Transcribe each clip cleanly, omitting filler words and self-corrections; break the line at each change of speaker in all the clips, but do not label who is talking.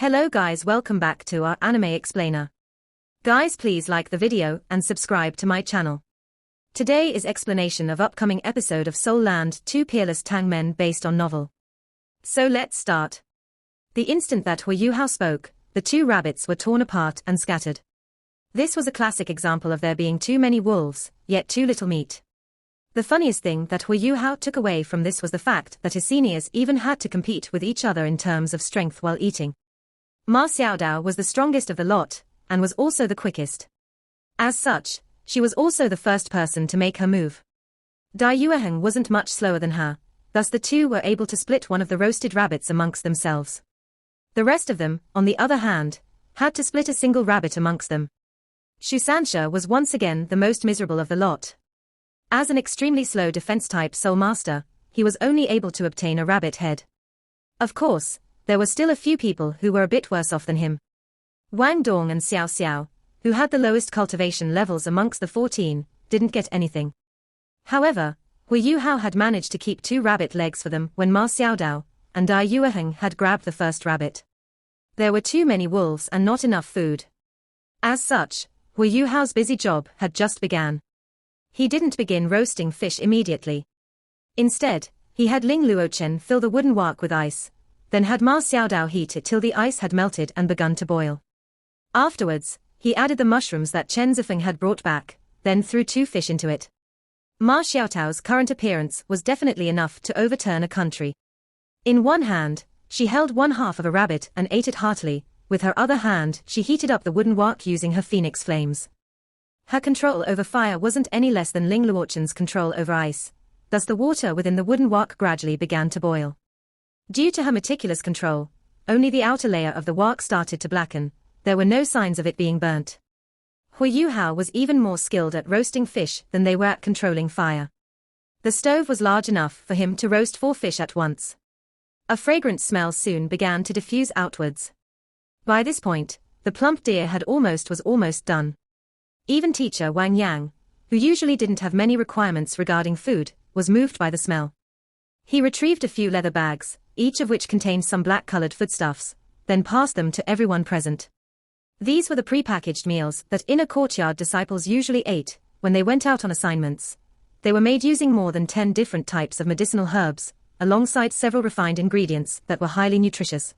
Hello guys, welcome back to our anime explainer. Guys, please like the video and subscribe to my channel. Today is explanation of upcoming episode of Soul Land 2 Peerless Tang Men based on novel. So let's start. The instant that Hu Yuhao spoke, the two rabbits were torn apart and scattered. This was a classic example of there being too many wolves, yet too little meat. The funniest thing that Hu Yuhao took away from this was the fact that his seniors even had to compete with each other in terms of strength while eating. Ma Xiaodao was the strongest of the lot, and was also the quickest. As such, she was also the first person to make her move. Dai Yueheng wasn't much slower than her, thus the two were able to split one of the roasted rabbits amongst themselves. The rest of them, on the other hand, had to split a single rabbit amongst them. Shu Sansha was once again the most miserable of the lot. As an extremely slow defense-type soul master, he was only able to obtain a rabbit head. Of course, there were still a few people who were a bit worse off than him. Wang Dong and Xiao Xiao, who had the lowest cultivation levels amongst the 14, didn't get anything. However, Hu Yuhao had managed to keep 2 rabbit legs for them when Ma Xiaodao and Dai Yueheng had grabbed the first rabbit. There were too many wolves and not enough food. As such, Hu Yuhao's busy job had just began. He didn't begin roasting fish immediately. Instead, he had Ling Luochen fill the wooden wok with ice, then had Ma Xiaodao heat it till the ice had melted and begun to boil. Afterwards, he added the mushrooms that Chen Zifeng had brought back, then threw 2 fish into it. Ma Xiaotao's current appearance was definitely enough to overturn a country. In one hand, she held one half of a rabbit and ate it heartily, with her other hand she heated up the wooden wok using her phoenix flames. Her control over fire wasn't any less than Ling Luochen's control over ice, thus the water within the wooden wok gradually began to boil. Due to her meticulous control, only the outer layer of the wok started to blacken. There were no signs of it being burnt. Hu Yuhao was even more skilled at roasting fish than they were at controlling fire. The stove was large enough for him to roast 4 fish at once. A fragrant smell soon began to diffuse outwards. By this point, the plump deer was almost done. Even teacher Wang Yang, who usually didn't have many requirements regarding food, was moved by the smell. He retrieved a few leather bags, each of which contained some black-colored foodstuffs, then passed them to everyone present. These were the pre-packaged meals that inner courtyard disciples usually ate when they went out on assignments. They were made using more than 10 different types of medicinal herbs, alongside several refined ingredients that were highly nutritious.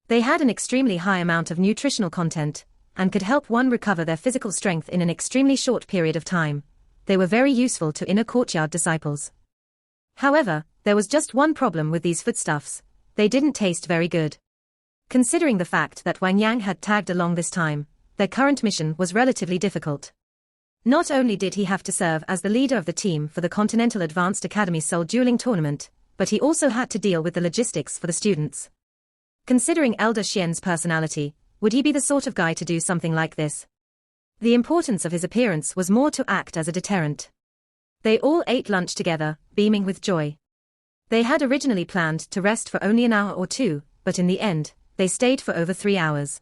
They had an extremely high amount of nutritional content, and could help one recover their physical strength in an extremely short period of time. They were very useful to inner courtyard disciples. However, there was just one problem with these foodstuffs: they didn't taste very good. Considering the fact that Wang Yang had tagged along this time, their current mission was relatively difficult. Not only did he have to serve as the leader of the team for the Continental Advanced Academy Soul Dueling Tournament, but he also had to deal with the logistics for the students. Considering Elder Xian's personality, would he be the sort of guy to do something like this? The importance of his appearance was more to act as a deterrent. They all ate lunch together, beaming with joy. They had originally planned to rest for only an hour or 2, but in the end, they stayed for over 3 hours.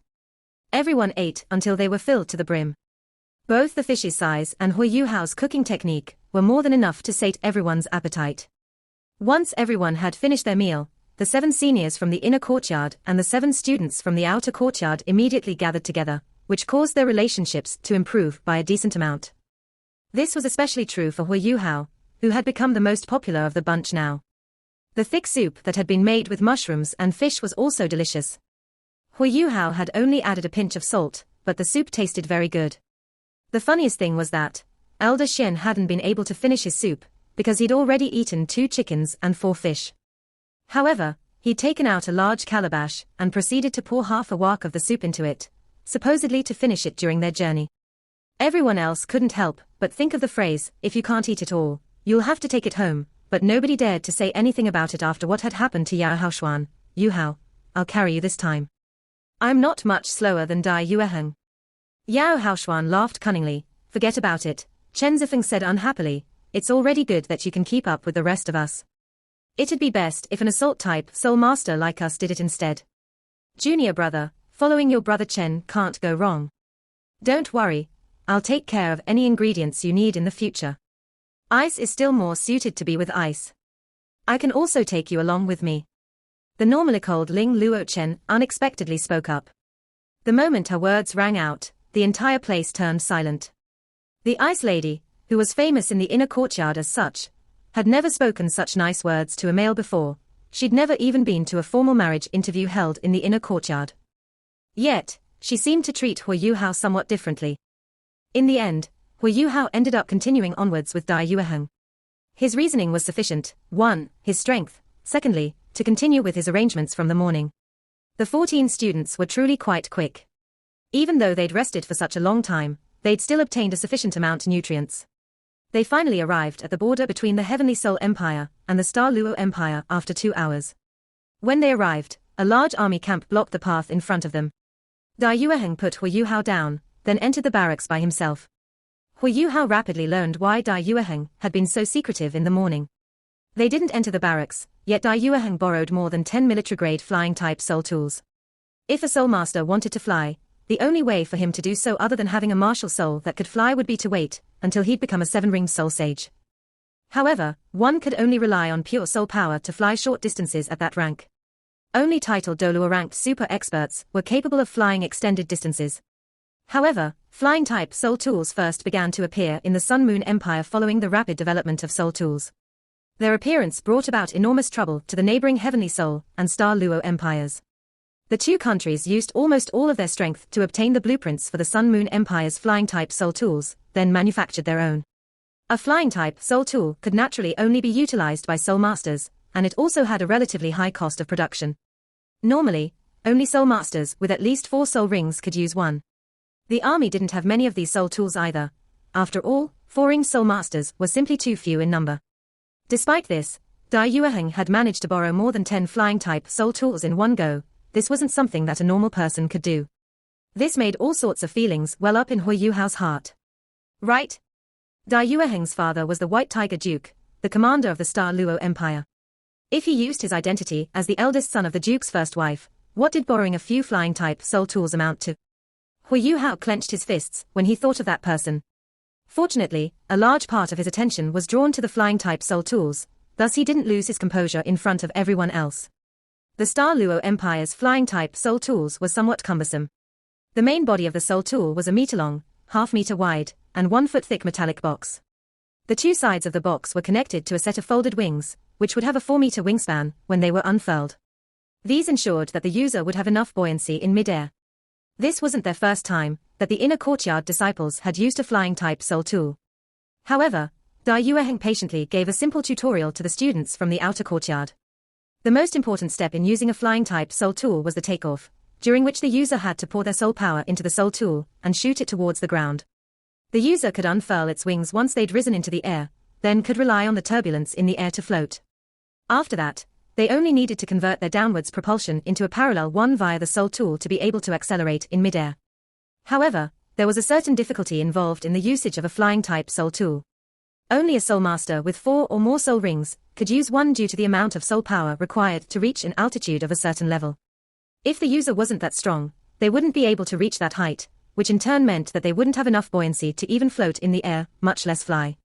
Everyone ate until they were filled to the brim. Both the fish's size and Hu Yuhao's cooking technique were more than enough to sate everyone's appetite. Once everyone had finished their meal, the 7 seniors from the inner courtyard and the 7 students from the outer courtyard immediately gathered together, which caused their relationships to improve by a decent amount. This was especially true for Hu Yuhao, who had become the most popular of the bunch now. The thick soup that had been made with mushrooms and fish was also delicious. Hu Yuhao had only added a pinch of salt, but the soup tasted very good. The funniest thing was that Elder Xian hadn't been able to finish his soup, because he'd already eaten 2 chickens and 4 fish. However, he'd taken out a large calabash and proceeded to pour half a wok of the soup into it, supposedly to finish it during their journey. Everyone else couldn't help but think of the phrase, "If you can't eat it all, you'll have to take it home," but nobody dared to say anything about it after what had happened to Yao Haoshuan. "Yuhao, I'll carry you this time. I'm not much slower than Dai Yueheng." Yao Haoshuan laughed cunningly. "Forget about it," Chen Zifeng said unhappily. "It's already good that you can keep up with the rest of us. It'd be best if an assault-type soul master like us did it instead. Junior brother, following your brother Chen can't go wrong. Don't worry, I'll take care of any ingredients you need in the future. Ice is still more suited to be with ice. I can also take you along with me." The normally cold Ling Luo Chen unexpectedly spoke up. The moment her words rang out, the entire place turned silent. The ice lady, who was famous in the inner courtyard as such, had never spoken such nice words to a male before. She'd never even been to a formal marriage interview held in the inner courtyard. Yet, she seemed to treat Hu Yuhao somewhat differently. In the end, Hu Yuhao ended up continuing onwards with Dai Yueheng. His reasoning was sufficient: 1. His strength; secondly, to continue with his arrangements from the morning. The 14 students were truly quite quick. Even though they'd rested for such a long time, they'd still obtained a sufficient amount of nutrients. They finally arrived at the border between the Heavenly Soul Empire and the Star Luo Empire after 2 hours. When they arrived, a large army camp blocked the path in front of them. Dai Yueheng put Hu Yuhao down, then entered the barracks by himself. Hu Yuhao rapidly learned why Dai Yueheng had been so secretive in the morning. They didn't enter the barracks, yet Dai Yueheng borrowed more than 10 military-grade flying-type soul tools. If a soul master wanted to fly, the only way for him to do so other than having a martial soul that could fly would be to wait until he'd become a 7-ringed soul sage. However, one could only rely on pure soul power to fly short distances at that rank. Only titled Dolua-ranked super experts were capable of flying extended distances. However, flying-type soul tools first began to appear in the Sun Moon Empire following the rapid development of soul tools. Their appearance brought about enormous trouble to the neighboring Heavenly Soul and Star Luo empires. The two countries used almost all of their strength to obtain the blueprints for the Sun Moon Empire's flying-type soul tools, then manufactured their own. A flying-type soul tool could naturally only be utilized by soul masters, and it also had a relatively high cost of production. Normally, only soul masters with at least 4 soul rings could use one. The army didn't have many of these soul tools either. After all, 4-ring soul masters were simply too few in number. Despite this, Dai Yueheng had managed to borrow more than 10 flying-type soul tools in one go. This wasn't something that a normal person could do. This made all sorts of feelings well up in Hu Yuhao's heart. Right? Dai Yueheng's father was the White Tiger Duke, the commander of the Star Luo Empire. If he used his identity as the eldest son of the Duke's first wife, what did borrowing a few flying-type soul tools amount to? Hu Yuhao clenched his fists when he thought of that person. Fortunately, a large part of his attention was drawn to the flying-type soul tools, thus he didn't lose his composure in front of everyone else. The Star Luo Empire's flying-type soul tools were somewhat cumbersome. The main body of the soul tool was a meter long, half-meter wide, and 1 foot thick metallic box. The 2 sides of the box were connected to a set of folded wings, which would have a 4-meter wingspan when they were unfurled. These ensured that the user would have enough buoyancy in mid-air. This wasn't their first time that the inner courtyard disciples had used a flying-type soul tool. However, Dai Yueheng patiently gave a simple tutorial to the students from the outer courtyard. The most important step in using a flying-type soul tool was the takeoff, during which the user had to pour their soul power into the soul tool and shoot it towards the ground. The user could unfurl its wings once they'd risen into the air, then could rely on the turbulence in the air to float. After that, they only needed to convert their downwards propulsion into a parallel one via the soul tool to be able to accelerate in mid-air. However, there was a certain difficulty involved in the usage of a flying-type soul tool. Only a soul master with 4 or more soul rings could use one due to the amount of soul power required to reach an altitude of a certain level. If the user wasn't that strong, they wouldn't be able to reach that height, which in turn meant that they wouldn't have enough buoyancy to even float in the air, much less fly.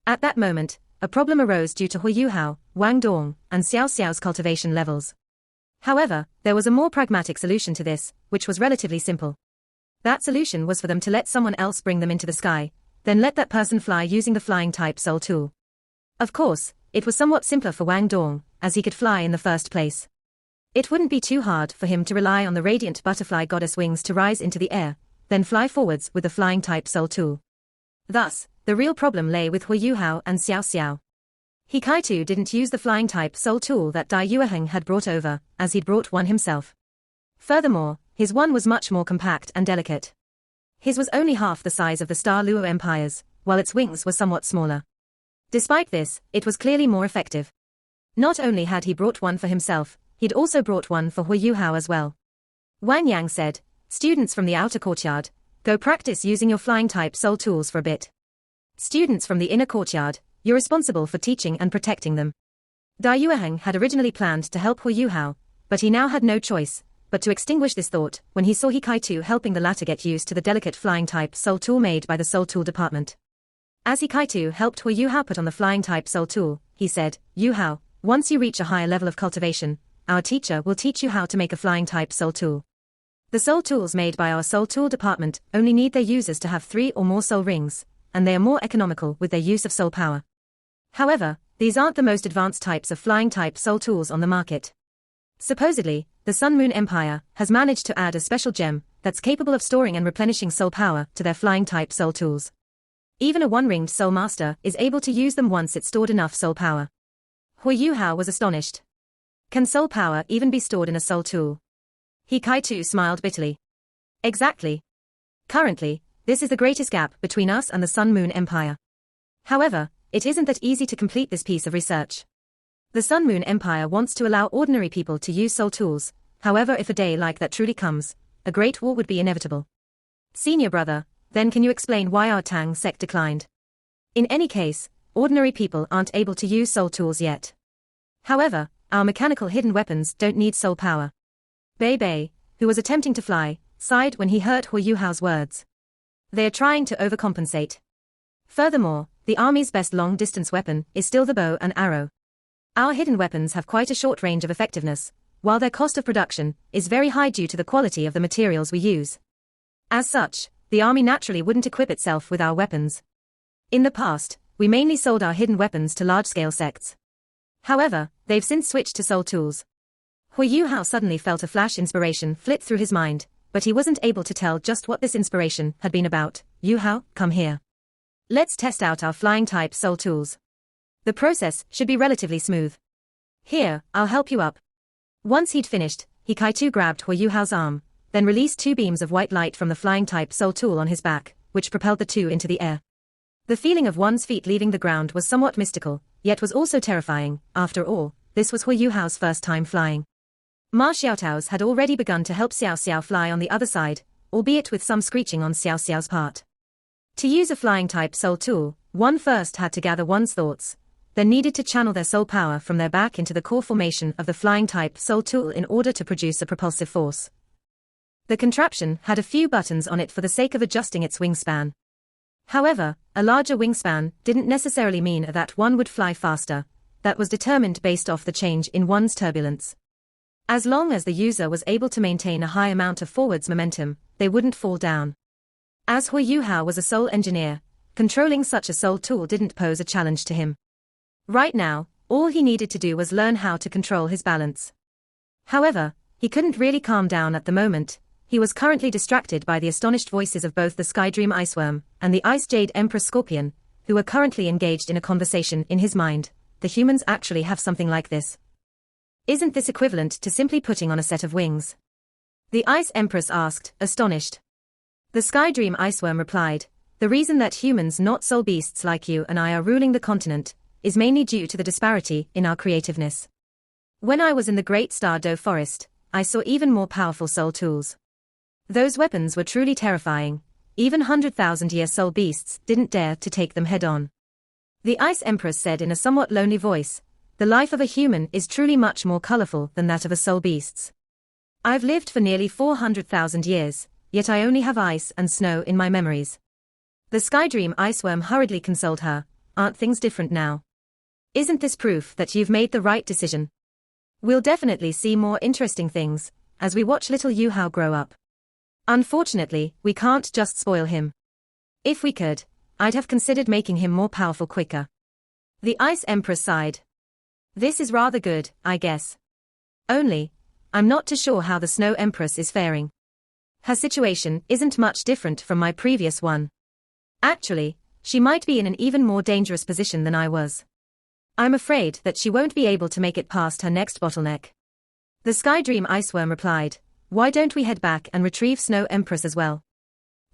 At that moment, a problem arose due to Hu Yuhao, Wang Dong, and Xiao Xiao's cultivation levels. However, there was a more pragmatic solution to this, which was relatively simple. That solution was for them to let someone else bring them into the sky, then let that person fly using the flying-type soul tool. Of course, it was somewhat simpler for Wang Dong, as he could fly in the first place. It wouldn't be too hard for him to rely on the radiant butterfly goddess wings to rise into the air, then fly forwards with the flying-type soul tool. Thus, the real problem lay with Hu Yuhao and Xiao Xiao. He Kaitu didn't use the flying-type soul tool that Dai Yueheng had brought over, as he'd brought one himself. Furthermore, his one was much more compact and delicate. His was only half the size of the Star Luo Empire's, while its wings were somewhat smaller. Despite this, it was clearly more effective. Not only had he brought one for himself, he'd also brought one for Hu Yuhao as well. Wang Yang said, "Students from the outer courtyard, go practice using your flying-type soul tools for a bit. Students from the inner courtyard, you're responsible for teaching and protecting them." Dai Yueheng had originally planned to help Hu Yuhao, but he now had no choice but to extinguish this thought when he saw Hikaitu helping the latter get used to the delicate flying-type soul tool made by the soul tool department. As Hikaitu helped Hu Yuhao put on the flying-type soul tool, he said, "Yuhao, once you reach a higher level of cultivation, our teacher will teach you how to make a flying-type soul tool. The soul tools made by our soul tool department only need their users to have 3 or more soul rings, and they are more economical with their use of soul power. However, these aren't the most advanced types of flying-type soul tools on the market. Supposedly, the Sun Moon Empire has managed to add a special gem that's capable of storing and replenishing soul power to their flying-type soul tools. Even a one-ringed soul master is able to use them once it's stored enough soul power. Hui Yuhao was astonished. Can soul power even be stored in a soul tool? He Kai-tu smiled bitterly. Exactly. Currently, this is the greatest gap between us and the Sun Moon Empire. However, it isn't that easy to complete this piece of research. The Sun Moon Empire wants to allow ordinary people to use soul tools, however if a day like that truly comes, a great war would be inevitable. Senior brother, then can you explain why our Tang sect declined? In any case, ordinary people aren't able to use soul tools yet. However, our mechanical hidden weapons don't need soul power. Bei Bei, who was attempting to fly, sighed when he heard Hui Yuhao's words. They are trying to overcompensate. Furthermore, the army's best long-distance weapon is still the bow and arrow. Our hidden weapons have quite a short range of effectiveness, while their cost of production is very high due to the quality of the materials we use. As such, the army naturally wouldn't equip itself with our weapons. In the past, we mainly sold our hidden weapons to large-scale sects. However, they've since switched to soul tools. Hui Yuhao suddenly felt a flash inspiration flit through his mind, but he wasn't able to tell just what this inspiration had been about. Yuhao, come here. Let's test out our flying-type soul tools. The process should be relatively smooth. Here, I'll help you up. Once he'd finished, he Kai-tu grabbed Hui Yuhao's arm, then released 2 beams of white light from the flying-type soul tool on his back, which propelled the 2 into the air. The feeling of one's feet leaving the ground was somewhat mystical, yet was also terrifying. After all, this was Hui Yuhao's first time flying. Ma Xiaotao's had already begun to help Xiao Xiao fly on the other side, albeit with some screeching on Xiao Xiao's part. To use a flying-type soul tool, one first had to gather one's thoughts, then needed to channel their soul power from their back into the core formation of the flying-type soul tool in order to produce a propulsive force. The contraption had a few buttons on it for the sake of adjusting its wingspan. However, a larger wingspan didn't necessarily mean that one would fly faster. That was determined based off the change in one's turbulence. As long as the user was able to maintain a high amount of forwards momentum, they wouldn't fall down. As Hui Yuhao was a soul engineer, controlling such a soul tool didn't pose a challenge to him. Right now, all he needed to do was learn how to control his balance. However, he couldn't really calm down at the moment. He was currently distracted by the astonished voices of both the Skydream Iceworm and the Ice Jade Empress Scorpion, who were currently engaged in a conversation in his mind. The humans actually have something like this. Isn't this equivalent to simply putting on a set of wings? The Ice Empress asked, astonished. The Skydream Iceworm replied, the reason that humans, not soul beasts like you and I, are ruling the continent is mainly due to the disparity in our creativeness. When I was in the Great Star Doe Forest, I saw even more powerful soul tools. Those weapons were truly terrifying. Even 100,000-year soul beasts didn't dare to take them head-on. The Ice Empress said in a somewhat lonely voice, the life of a human is truly much more colorful than that of a soul beast's. I've lived for nearly 400,000 years, yet I only have ice and snow in my memories. The Skydream Iceworm hurriedly consoled her, aren't things different now? Isn't this proof that you've made the right decision? We'll definitely see more interesting things as we watch little Yuhao grow up. Unfortunately, we can't just spoil him. If we could, I'd have considered making him more powerful quicker. The Ice Empress sighed. This is rather good, I guess. Only, I'm not too sure how the Snow Empress is faring. Her situation isn't much different from my previous one. Actually, she might be in an even more dangerous position than I was. I'm afraid that she won't be able to make it past her next bottleneck. The Skydream Iceworm replied, why don't we head back and retrieve Snow Empress as well?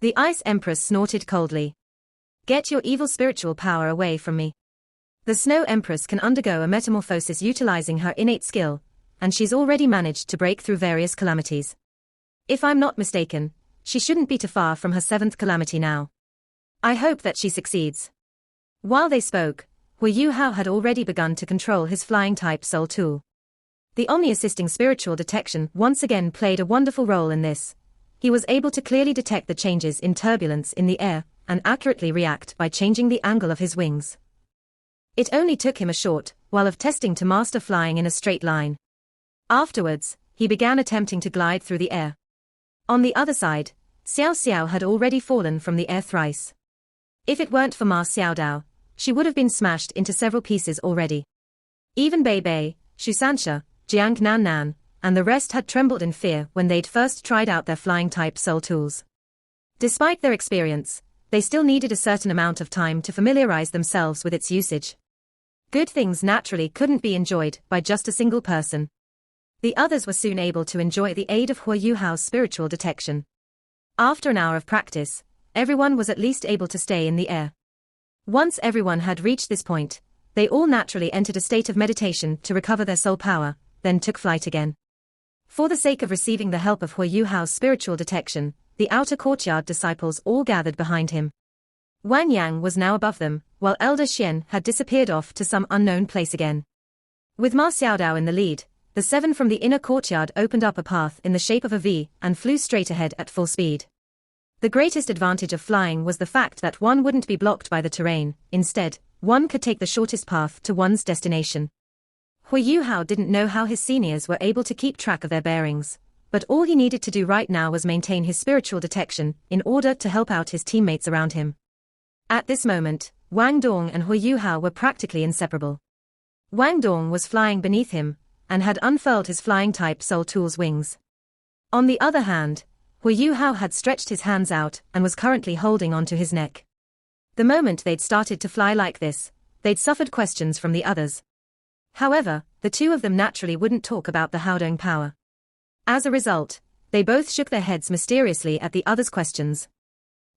The Ice Empress snorted coldly. Get your evil spiritual power away from me. The Snow Empress can undergo a metamorphosis utilizing her innate skill, and she's already managed to break through various calamities. If I'm not mistaken, she shouldn't be too far from her 7th calamity now. I hope that she succeeds. While they spoke, Hui Yuhao had already begun to control his flying-type soul tool. The omni-assisting spiritual detection once again played a wonderful role in this. He was able to clearly detect the changes in turbulence in the air, and accurately react by changing the angle of his wings. It only took him a short while of testing to master flying in a straight line. Afterwards, he began attempting to glide through the air. On the other side, Xiao Xiao had already fallen from the air thrice. If it weren't for Ma Xiaodao, she would have been smashed into several pieces already. Even Bei Bei, Shu Sansha, Jiang Nan Nan, and the rest had trembled in fear when they'd first tried out their flying-type soul tools. Despite their experience, they still needed a certain amount of time to familiarize themselves with its usage. Good things naturally couldn't be enjoyed by just a single person. The others were soon able to enjoy the aid of Hua Yuhao's spiritual detection. After an hour of practice, everyone was at least able to stay in the air. Once everyone had reached this point, they all naturally entered a state of meditation to recover their soul power, then took flight again. For the sake of receiving the help of Hua Yuhao's spiritual detection, the outer courtyard disciples all gathered behind him. Wang Yang was now above them, while Elder Xian had disappeared off to some unknown place again. With Ma Xiaodao in the lead, the 7 from the inner courtyard opened up a path in the shape of a V and flew straight ahead at full speed. The greatest advantage of flying was the fact that one wouldn't be blocked by the terrain. Instead, one could take the shortest path to one's destination. Hua Yuhao didn't know how his seniors were able to keep track of their bearings, but all he needed to do right now was maintain his spiritual detection in order to help out his teammates around him. At this moment, Wang Dong and Hua Yuhao were practically inseparable. Wang Dong was flying beneath him, and had unfurled his flying-type soul tool's wings. On the other hand, Hua Yuhao had stretched his hands out and was currently holding onto his neck. The moment they'd started to fly like this, they'd suffered questions from the others. However, the two of them naturally wouldn't talk about the Haodong power. As a result, they both shook their heads mysteriously at the others' questions.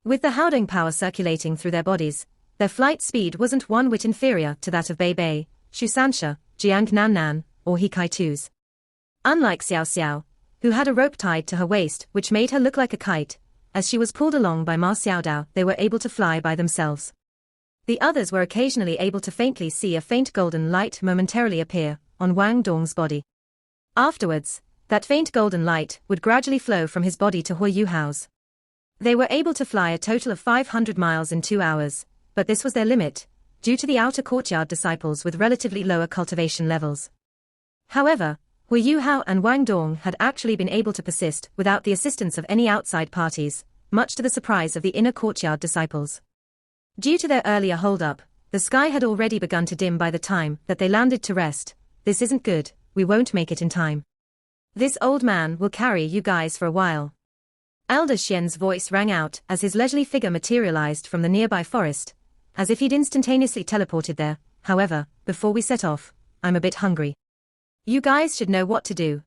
With the Haodong power circulating through their bodies, their flight speed wasn't one whit inferior to that of Bei Bei, Shu Sansha, Jiang Nan Nan, or He Kai Tu's. Unlike Xiao Xiao, who had a rope tied to her waist which made her look like a kite, as she was pulled along by Ma Xiaodao, they were able to fly by themselves. The others were occasionally able to faintly see a faint golden light momentarily appear on Wang Dong's body. Afterwards, that faint golden light would gradually flow from his body to Hua Yuhao's. They were able to fly a total of 500 miles in 2 hours, but this was their limit, due to the outer courtyard disciples with relatively lower cultivation levels. However, Hua Yuhao and Wang Dong had actually been able to persist without the assistance of any outside parties, much to the surprise of the inner courtyard disciples. Due to their earlier hold-up, the sky had already begun to dim by the time that they landed to rest. This isn't good, we won't make it in time. This old man will carry you guys for a while. Elder Xian's voice rang out as his leisurely figure materialized from the nearby forest, as if he'd instantaneously teleported there. However, before we set off, I'm a bit hungry. You guys should know what to do.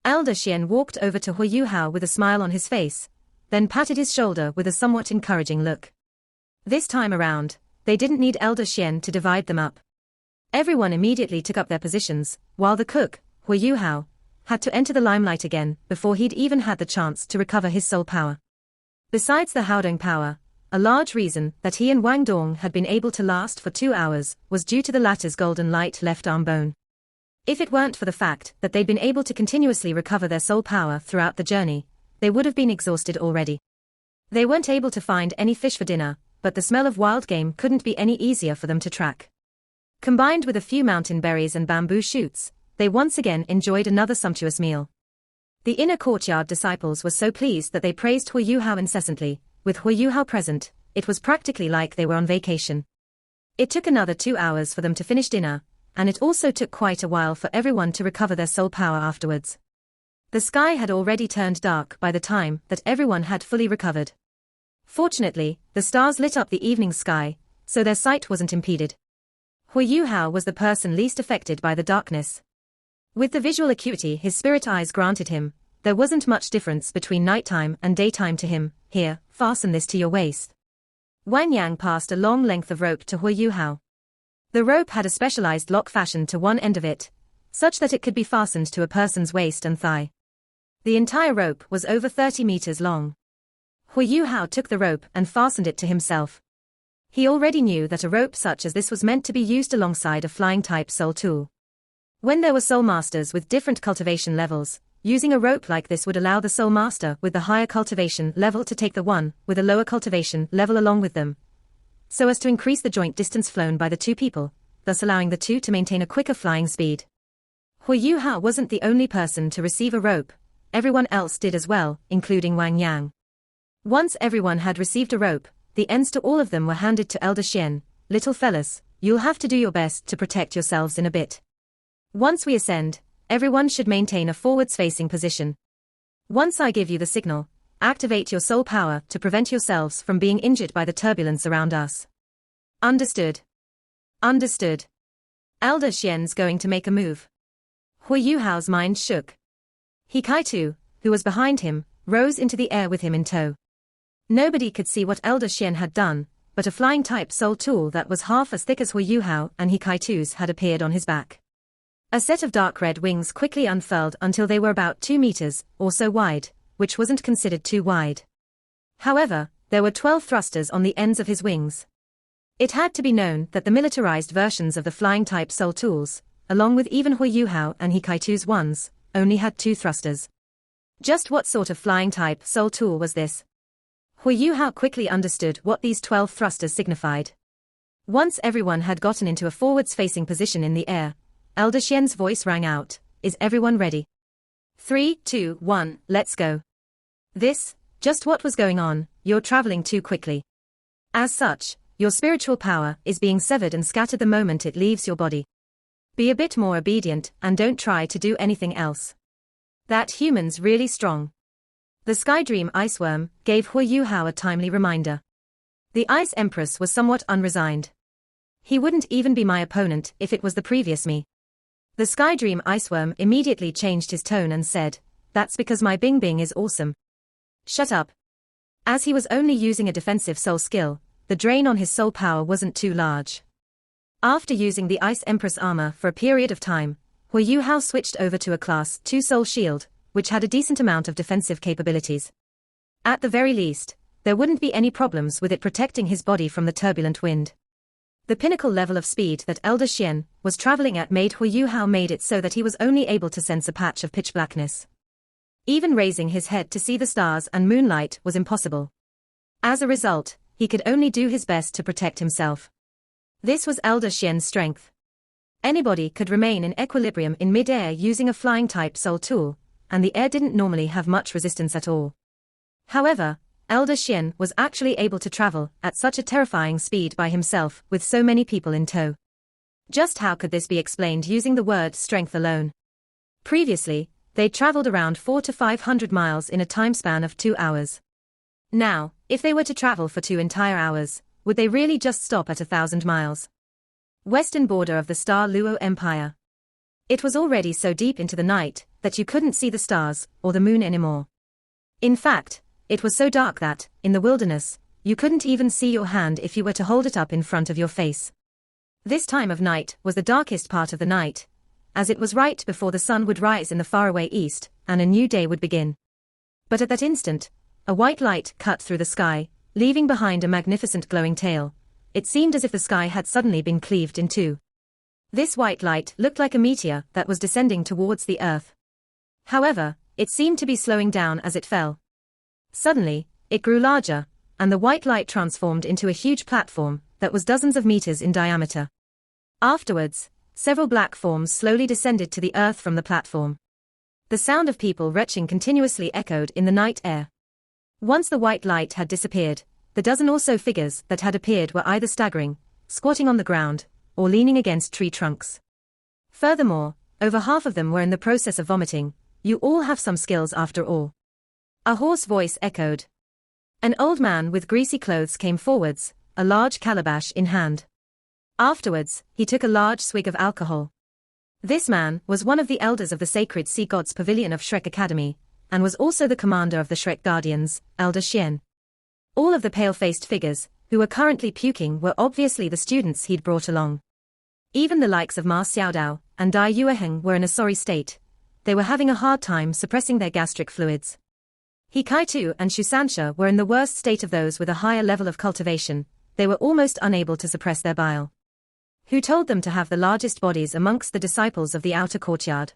Elder Xian walked over to Hua Yuhao with a smile on his face, then patted his shoulder with a somewhat encouraging look. This time around, they didn't need Elder Xian to divide them up. Everyone immediately took up their positions, while the cook, Hua Yuhao, had to enter the limelight again before he'd even had the chance to recover his soul power. Besides the Haodong power, a large reason that he and Wang Dong had been able to last for 2 hours was due to the latter's golden light left arm bone. If it weren't for the fact that they'd been able to continuously recover their soul power throughout the journey, they would have been exhausted already. They weren't able to find any fish for dinner, but the smell of wild game couldn't be any easier for them to track. Combined with a few mountain berries and bamboo shoots, they once again enjoyed another sumptuous meal. The inner courtyard disciples were so pleased that they praised Hua Yuhao incessantly. With Hua Yuhao present, it was practically like they were on vacation. It took another 2 hours for them to finish dinner, and it also took quite a while for everyone to recover their soul power afterwards. The sky had already turned dark by the time that everyone had fully recovered. Fortunately, the stars lit up the evening sky, so their sight wasn't impeded. Hua Yuhao was the person least affected by the darkness. With the visual acuity his spirit eyes granted him, there wasn't much difference between nighttime and daytime to him. Here, fasten this to your waist. Wang Yang passed a long length of rope to Hua Yuhao. The rope had a specialized lock fashioned to one end of it, such that it could be fastened to a person's waist and thigh. The entire rope was over 30 meters long. Hua Yuhao took the rope and fastened it to himself. He already knew that a rope such as this was meant to be used alongside a flying-type soul tool. When there were soul masters with different cultivation levels, using a rope like this would allow the soul master with the higher cultivation level to take the one with a lower cultivation level along with them, so as to increase the joint distance flown by the two people, thus allowing the two to maintain a quicker flying speed. Hui Yuhao wasn't the only person to receive a rope, everyone else did as well, including Wang Yang. Once everyone had received a rope, the ends to all of them were handed to Elder Xian. Little fellas, you'll have to do your best to protect yourselves in a bit. Once we ascend, everyone should maintain a forwards-facing position. Once I give you the signal, activate your soul power to prevent yourselves from being injured by the turbulence around us. Understood. Understood. Elder Xian's going to make a move. Hui Yuhao's mind shook. He Kaitu, who was behind him, rose into the air with him in tow. Nobody could see what Elder Xian had done, but a flying-type soul tool that was half as thick as Hui Yuhao and Hikaitu's had appeared on his back. A set of dark red wings quickly unfurled until they were about 2 meters, or so wide, which wasn't considered too wide. However, there were 12 thrusters on the ends of his wings. It had to be known that the militarized versions of the flying-type soul tools, along with even Hui Yuhao and Hikaitu's ones, only had 2 thrusters. Just what sort of flying-type soul tool was this? Hui Yuhao quickly understood what these 12 thrusters signified. Once everyone had gotten into a forwards-facing position in the air, Elder Xian's voice rang out, "Is everyone ready? 3, 2, 1, let's go." Just what was going on, you're traveling too quickly. As such, your spiritual power is being severed and scattered the moment it leaves your body. Be a bit more obedient and don't try to do anything else. That human's really strong. The Sky Dream Iceworm gave Hui Yuhao a timely reminder. The Ice Empress was somewhat unresigned. He wouldn't even be my opponent if it was the previous me. The Sky Dream Iceworm immediately changed his tone and said, "That's because my Bing Bing is awesome." Shut up. As he was only using a defensive soul skill, the drain on his soul power wasn't too large. After using the Ice Empress armor for a period of time, Hui Yuhao switched over to a Class 2 soul shield, which had a decent amount of defensive capabilities. At the very least, there wouldn't be any problems with it protecting his body from the turbulent wind. The pinnacle level of speed that Elder Xian was traveling at made Hui Yuhao made it so that he was only able to sense a patch of pitch blackness. Even raising his head to see the stars and moonlight was impossible. As a result, he could only do his best to protect himself. This was Elder Xian's strength. Anybody could remain in equilibrium in mid-air using a flying-type soul tool, and the air didn't normally have much resistance at all. However, Elder Xian was actually able to travel at such a terrifying speed by himself with so many people in tow. Just how could this be explained using the word strength alone? Previously, they'd traveled around 400 to 500 miles in a time span of 2 hours. Now, if they were to travel for 2 entire hours, would they really just stop at 1,000 miles? Western border of the Star Luo Empire. It was already so deep into the night that you couldn't see the stars or the moon anymore. In fact, it was so dark that, in the wilderness, you couldn't even see your hand if you were to hold it up in front of your face. This time of night was the darkest part of the night, as it was right before the sun would rise in the faraway east, and a new day would begin. But at that instant, a white light cut through the sky, leaving behind a magnificent glowing tail. It seemed as if the sky had suddenly been cleaved in two. This white light looked like a meteor that was descending towards the earth. However, it seemed to be slowing down as it fell. Suddenly, it grew larger, and the white light transformed into a huge platform that was dozens of meters in diameter. Afterwards, several black forms slowly descended to the earth from the platform. The sound of people retching continuously echoed in the night air. Once the white light had disappeared, the dozen or so figures that had appeared were either staggering, squatting on the ground, or leaning against tree trunks. Furthermore, over half of them were in the process of vomiting. You all have some skills after all. A hoarse voice echoed. An old man with greasy clothes came forwards, a large calabash in hand. Afterwards, he took a large swig of alcohol. This man was one of the elders of the Sacred Sea Gods Pavilion of Shrek Academy, and was also the commander of the Shrek Guardians, Elder Xian. All of the pale-faced figures, who were currently puking, were obviously the students he'd brought along. Even the likes of Ma Xiaodao and Dai Yueheng were in a sorry state. They were having a hard time suppressing their gastric fluids. He Kaitu and Shusansha were in the worst state of those with a higher level of cultivation. They were almost unable to suppress their bile. Who told them to have the largest bodies amongst the disciples of the outer courtyard?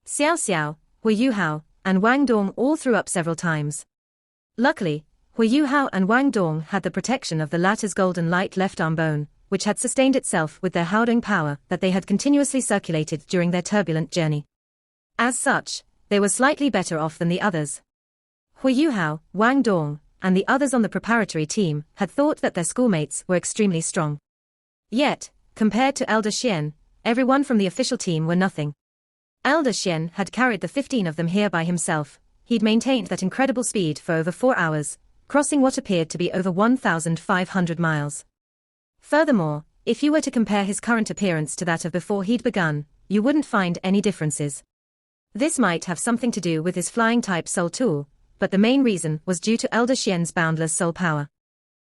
Xiao Xiao, Hui Yuhao, and Wang Dong all threw up several times. Luckily, Hui Yuhao and Wang Dong had the protection of the latter's golden light left arm bone, which had sustained itself with their howling power that they had continuously circulated during their turbulent journey. As such, they were slightly better off than the others. Hui Yuhao, Wang Dong, and the others on the preparatory team had thought that their schoolmates were extremely strong. Yet, compared to Elder Xian, everyone from the official team were nothing. Elder Xian had carried the 15 of them here by himself. He'd maintained that incredible speed for over 4 hours, crossing what appeared to be over 1,500 miles. Furthermore, if you were to compare his current appearance to that of before he'd begun, you wouldn't find any differences. This might have something to do with his flying-type soul tool, but the main reason was due to Elder Xian's boundless soul power.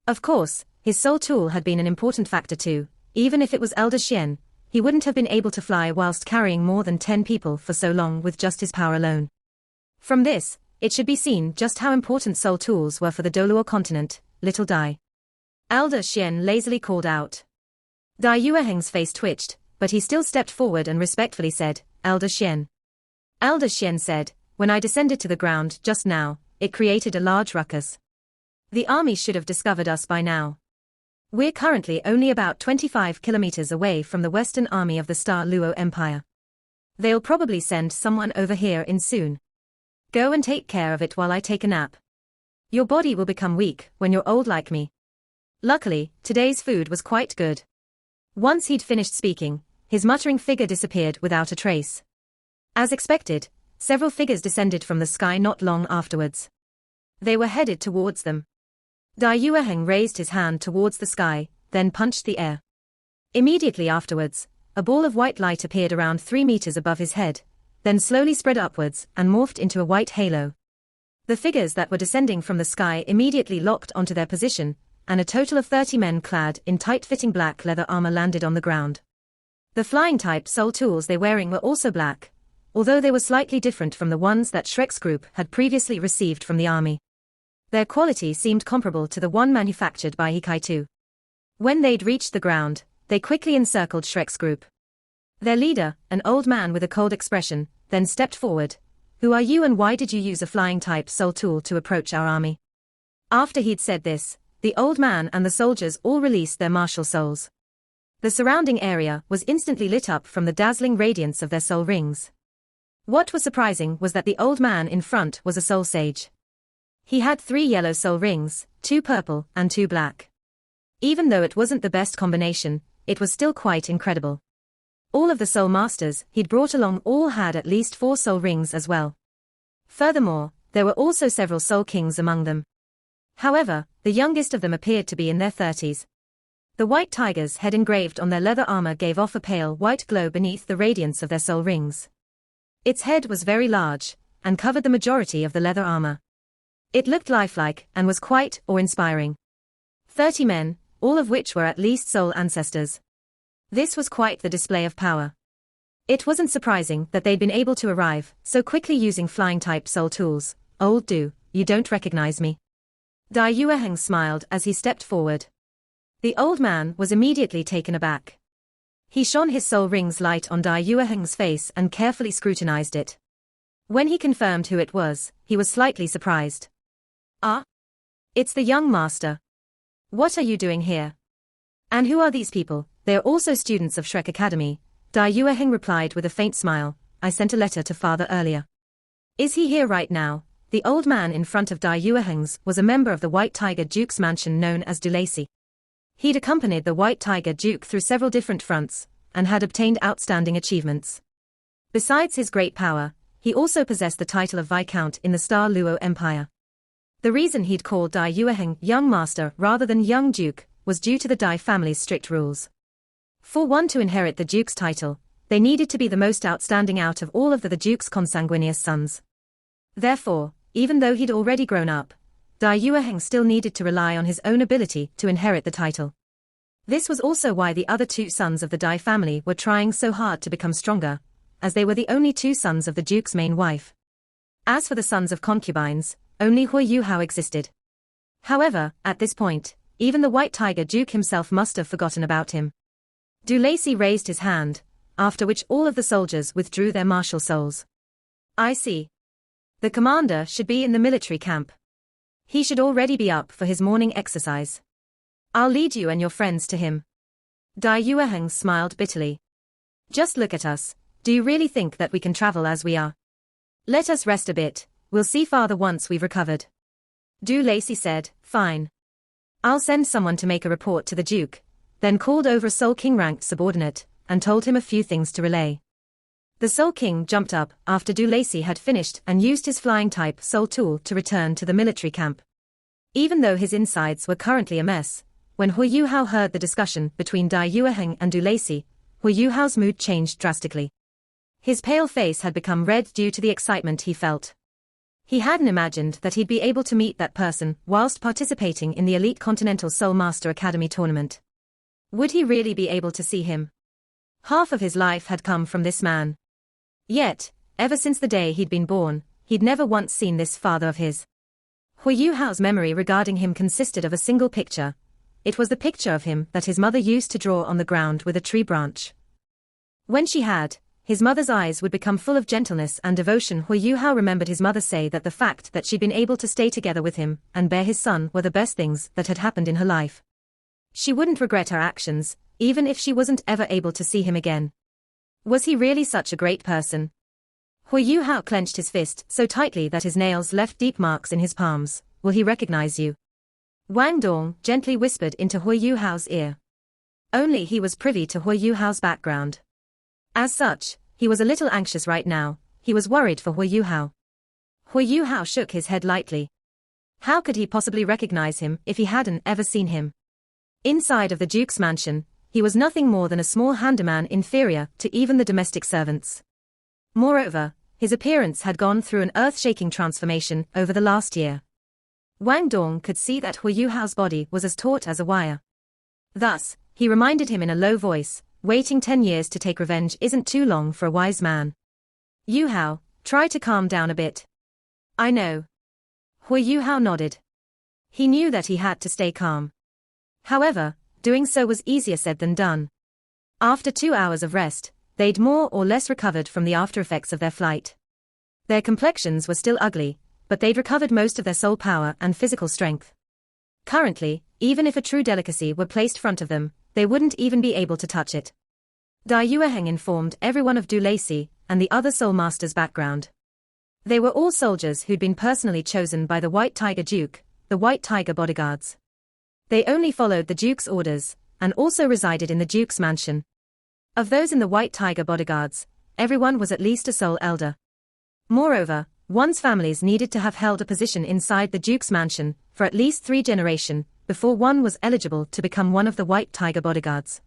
Of course, his soul tool had been an important factor too. Even if it was Elder Xian, he wouldn't have been able to fly whilst carrying more than 10 people for so long with just his power alone. From this, it should be seen just how important soul tools were for the Doluo continent, Little Dai. Elder Xian lazily called out. Dai Yueheng's face twitched, but he still stepped forward and respectfully said, Elder Xian. Elder Xian said, when I descended to the ground just now, it created a large ruckus. The army should have discovered us by now. We're currently only about 25 kilometers away from the Western Army of the Star Luo Empire. They'll probably send someone over here in soon. Go and take care of it while I take a nap. Your body will become weak when you're old like me. Luckily, today's food was quite good. Once he'd finished speaking, his muttering figure disappeared without a trace. As expected, several figures descended from the sky not long afterwards. They were headed towards them. Dai Yueheng raised his hand towards the sky, then punched the air. Immediately afterwards, a ball of white light appeared around 3 meters above his head, then slowly spread upwards and morphed into a white halo. The figures that were descending from the sky immediately locked onto their position, and a total of 30 men clad in tight-fitting black leather armor landed on the ground. The flying-type soul tools they were wearing were also black, although they were slightly different from the ones that Shrek's group had previously received from the army. Their quality seemed comparable to the one manufactured by Hikaitu. When they'd reached the ground, they quickly encircled Shrek's group. Their leader, an old man with a cold expression, then stepped forward. Who are you and why did you use a flying-type soul tool to approach our army? After he'd said this, the old man and the soldiers all released their martial souls. The surrounding area was instantly lit up from the dazzling radiance of their soul rings. What was surprising was that the old man in front was a soul sage. He had 3 yellow soul rings, 2 purple and 2 black. Even though it wasn't the best combination, it was still quite incredible. All of the soul masters he'd brought along all had at least 4 soul rings as well. Furthermore, there were also several soul kings among them. However, the youngest of them appeared to be in their 30s. The white tiger's head engraved on their leather armor gave off a pale white glow beneath the radiance of their soul rings. Its head was very large, and covered the majority of the leather armor. It looked lifelike and was quite awe-inspiring. 30 men, all of which were at least soul ancestors. This was quite the display of power. It wasn't surprising that they'd been able to arrive so quickly using flying-type soul tools. Old Du, you don't recognize me. Dai Yueheng smiled as he stepped forward. The old man was immediately taken aback. He shone his soul rings light on Dai Yueheng's face and carefully scrutinized it. When he confirmed who it was, he was slightly surprised. Ah? It's the young master. What are you doing here? And who are these people? They are also students of Shrek Academy. Dai Yueheng replied with a faint smile. I sent a letter to father earlier. Is he here right now? The old man in front of Dai Yueheng's was a member of the White Tiger Duke's mansion known as Dulacy. He'd accompanied the White Tiger Duke through several different fronts, and had obtained outstanding achievements. Besides his great power, he also possessed the title of Viscount in the Star Luo Empire. The reason he'd called Dai Yueheng young master rather than young duke was due to the Dai family's strict rules. For one to inherit the duke's title, they needed to be the most outstanding out of all of the duke's consanguineous sons. Therefore, even though he'd already grown up, Dai Yueheng still needed to rely on his own ability to inherit the title. This was also why the other 2 sons of the Dai family were trying so hard to become stronger, as they were the only 2 sons of the duke's main wife. As for the sons of concubines, only Hui Yuhao existed. However, at this point, even the White Tiger Duke himself must have forgotten about him. Dulacy raised his hand, after which all of the soldiers withdrew their martial souls. I see. The commander should be in the military camp. He should already be up for his morning exercise. I'll lead you and your friends to him. Dai Yueheng smiled bitterly. Just look at us, do you really think that we can travel as we are? Let us rest a bit, we'll see father once we've recovered. Du Lacey said, fine. I'll send someone to make a report to the Duke, then called over a Soul King ranked subordinate, and told him a few things to relay. The Soul King jumped up after Du Lacey had finished and used his flying-type soul tool to return to the military camp. Even though his insides were currently a mess, when Hu Yuhao heard the discussion between Dai Yueheng and Du Lacey, Hu Yuhao's mood changed drastically. His pale face had become red due to the excitement he felt. He hadn't imagined that he'd be able to meet that person whilst participating in the Elite Continental Soul Master Academy tournament. Would he really be able to see him? Half of his life had come from this man. Yet, ever since the day he'd been born, he'd never once seen this father of his. Hu Yuhao's memory regarding him consisted of a single picture. It was the picture of him that his mother used to draw on the ground with a tree branch. When she had, his mother's eyes would become full of gentleness and devotion. Hu Yuhao remembered his mother say that the fact that she'd been able to stay together with him and bear his son were the best things that had happened in her life. She wouldn't regret her actions, even if she wasn't ever able to see him again. Was he really such a great person? Hu Yuhao clenched his fist so tightly that his nails left deep marks in his palms. Will he recognize you? Wang Dong gently whispered into Hu Yuhao's ear. Only he was privy to Hu Yuhao's background. As such, he was a little anxious right now. He was worried for Hu Yuhao. Hu Yuhao shook his head lightly. How could he possibly recognize him if he hadn't ever seen him? Inside of the Duke's mansion, he was nothing more than a small handyman inferior to even the domestic servants. Moreover, his appearance had gone through an earth-shaking transformation over the last year. Wang Dong could see that Hu Yuhao's body was as taut as a wire. Thus, he reminded him in a low voice, waiting 10 years to take revenge isn't too long for a wise man. Yuhao, try to calm down a bit. I know. Hu Yuhao nodded. He knew that he had to stay calm. However, doing so was easier said than done. After 2 hours of rest, they'd more or less recovered from the after-effects of their flight. Their complexions were still ugly, but they'd recovered most of their soul power and physical strength. Currently, even if a true delicacy were placed front of them, they wouldn't even be able to touch it. Dai Yueheng informed everyone of Du Lacey and the other soul masters' background. They were all soldiers who'd been personally chosen by the White Tiger Duke, the White Tiger bodyguards. They only followed the Duke's orders, and also resided in the Duke's mansion. Of those in the White Tiger bodyguards, everyone was at least a soul elder. Moreover, one's families needed to have held a position inside the Duke's mansion for at least 3 generations before one was eligible to become one of the White Tiger bodyguards.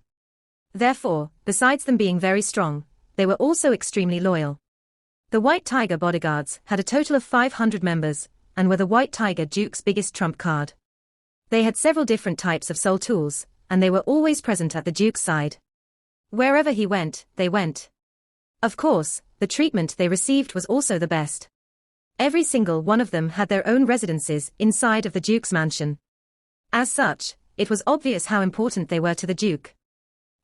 Therefore, besides them being very strong, they were also extremely loyal. The White Tiger bodyguards had a total of 500 members, and were the White Tiger Duke's biggest trump card. They had several different types of soul tools, and they were always present at the Duke's side. Wherever he went, they went. Of course, the treatment they received was also the best. Every single one of them had their own residences inside of the Duke's mansion. As such, it was obvious how important they were to the Duke.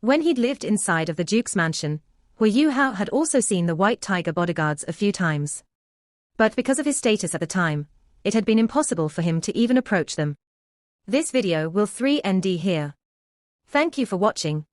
When he'd lived inside of the Duke's mansion, Hu Yuhao had also seen the White Tiger bodyguards a few times. But because of his status at the time, it had been impossible for him to even approach them. This video will 3ND here. Thank you for watching.